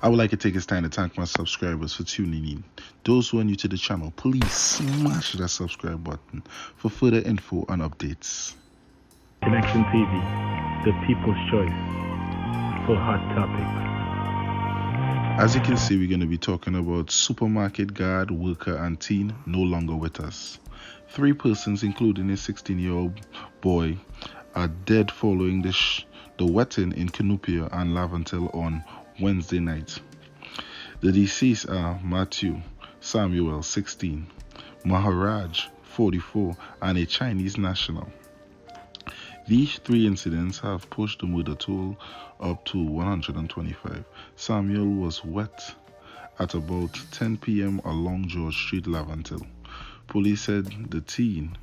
I would like to take this time to thank my subscribers for tuning in. Those who are new to the channel, please smash that subscribe button for further info and updates. Connection TV, the people's choice for hot topics. As you can see, we're going to be talking about supermarket guard, worker, and teen no longer with us. 3 persons, including a 16-year-old boy, are dead following the wetting in Cunupia and Lavantel on Wednesday night. The deceased are Matthew Samuel, 16, Maharaj, 44, and a Chinese national. These 3 incidents have pushed the murder toll up to 125. Samuel was wet at about 10 p.m. along George Street, Lavantel. Police said the teen,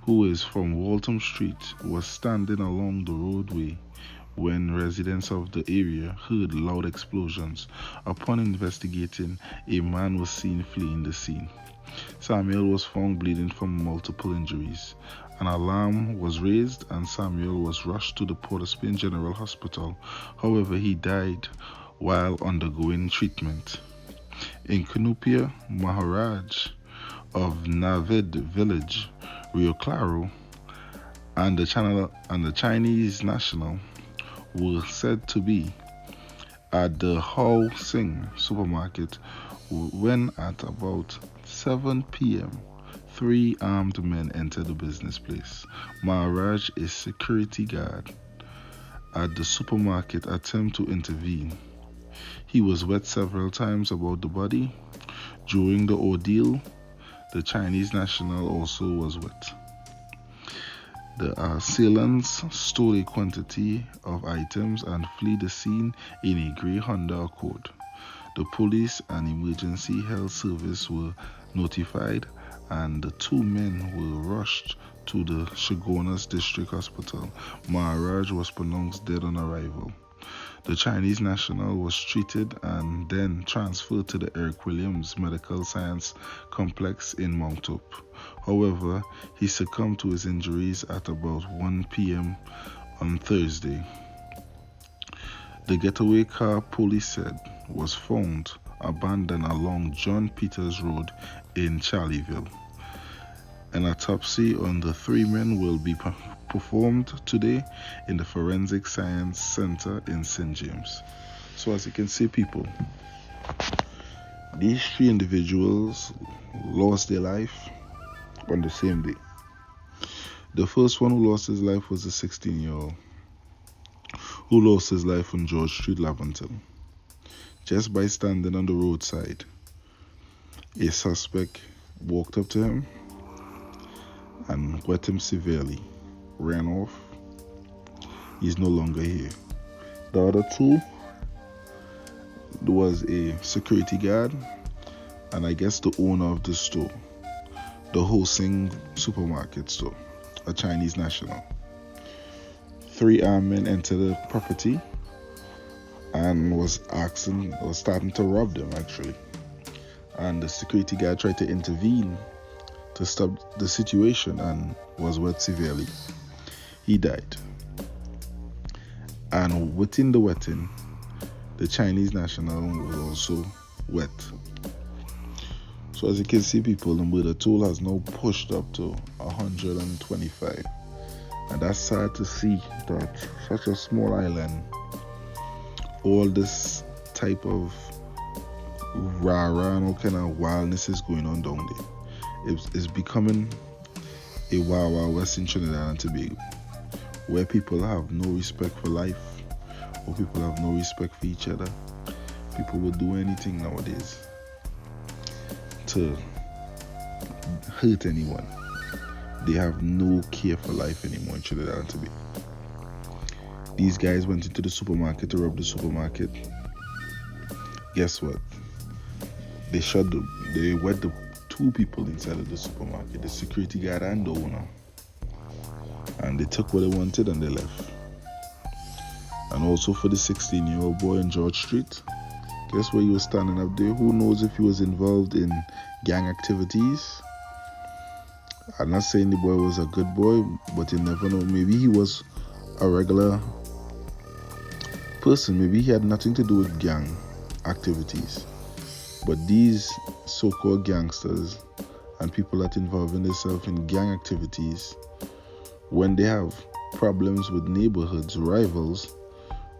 who is from Waltham Street, was standing along the roadway when residents of the area heard loud explosions. Upon investigating, a man was seen fleeing the scene. Samuel was found bleeding from multiple injuries. An alarm was raised and Samuel was rushed to the Port of Spain General Hospital. However, he died while undergoing treatment. In Cunupia, Maharaj of Navid Village, Rio Claro, and the Chinese national were said to be at the Ho Sing supermarket when at about 7 p.m. 3 armed men entered the business place. Maharaj, a security guard at the supermarket, attempted to intervene. He was wet several times about the body. During the ordeal, the Chinese national also was wet. The assailants stole a quantity of items and fled the scene in a grey Honda Accord. The police and emergency health service were notified and the 2 men were rushed to the Chaguanas District Hospital. Maharaj was pronounced dead on arrival. The Chinese national was treated and then transferred to the Eric Williams Medical Science Complex in Mount Hope. However, he succumbed to his injuries at about 1 p.m. on Thursday. The getaway car, police said, was found abandoned along John Peters Road in Charleville. An autopsy on the 3 men will be performed today in the Forensic Science Center in St. James. So as you can see, people, these 3 individuals lost their life on the same day. The first one who lost his life was a 16-year-old who lost his life on George Street, Lavantel. Just by standing on the roadside, a suspect walked up to him and wet him severely, ran off. He's no longer here. The other 2, there was a security guard and I guess the owner of the store, the Ho Sing supermarket store, a Chinese national. 3 armed men entered the property and was starting to rob them actually. And the security guard tried to intervene to stop the situation and was wet severely. He died. And within the wetting, the Chinese national was also wet. So as you can see, people, the murder toll has now pushed up to 125. And that's sad to see that such a small island, all this type of rah-rah and all kind of wildness is going on down there. It's becoming a wild west in Trinidad and Tobago, where people have no respect for life, or people have no respect for each other. People will do anything nowadays to hurt anyone. They have no care for life anymore in Trinidad and Tobago. These guys went into the supermarket to rob the supermarket. Guess what? They wet the 2 people inside of the supermarket, the security guard and the owner. And they took what they wanted and they left. And also for the 16-year-old boy on George Street, guess where he was standing up there? Who knows if he was involved in gang activities? I'm not saying the boy was a good boy, but you never know. Maybe he was a regular person. Maybe he had nothing to do with gang. activities. But these so-called gangsters and people that involve themselves in gang activities, when they have problems with neighborhoods, rivals,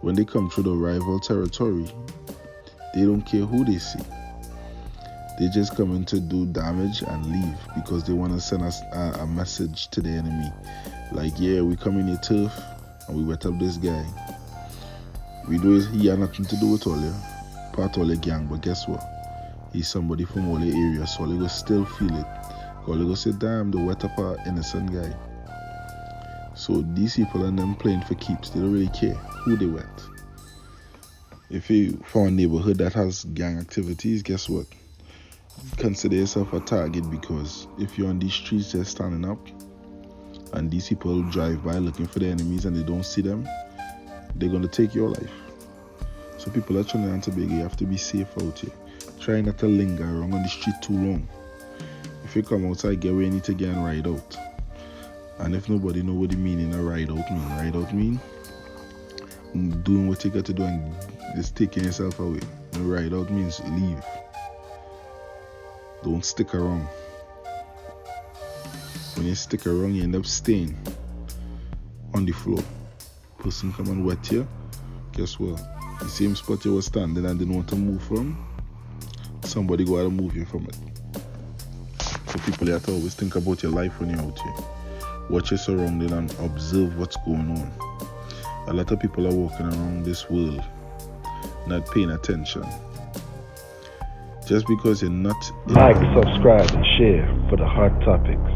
when they come through the rival territory, they don't care who they see. They just come in to do damage and leave because they want to send us a message to the enemy. Like, yeah, we come in your turf and we wet up this guy. We do it, he had nothing to do with all your part of the gang, but guess what? He's somebody from all the area, so they go still feel it. Because they go say, damn, they wet up an innocent guy. So these people and them playing for keeps. They don't really care who they wet. If you found a neighborhood that has gang activities, guess what? Consider yourself a target, because if you're on these streets just standing up and these people drive by looking for the enemies and they don't see them, they're going to take your life. So people at Trinidad and Tobago, you have to be safe out here. Try not to linger around on the street too long. If you come outside, get where you need to get and ride out. And if nobody know what the meaning of ride out mean doing what you got to do and just taking yourself away. And ride out means leave. Don't stick around. When you stick around, you end up staying on the floor. Person come and wet you. Guess what? The same spot you were standing and didn't want to move from, somebody go out and move you from it. So people have to always think about your life when you're out here. Watch your surroundings and observe what's going on. A lot of people are walking around this world not paying attention. Just because you're not like, subscribe, and share for the hot topics.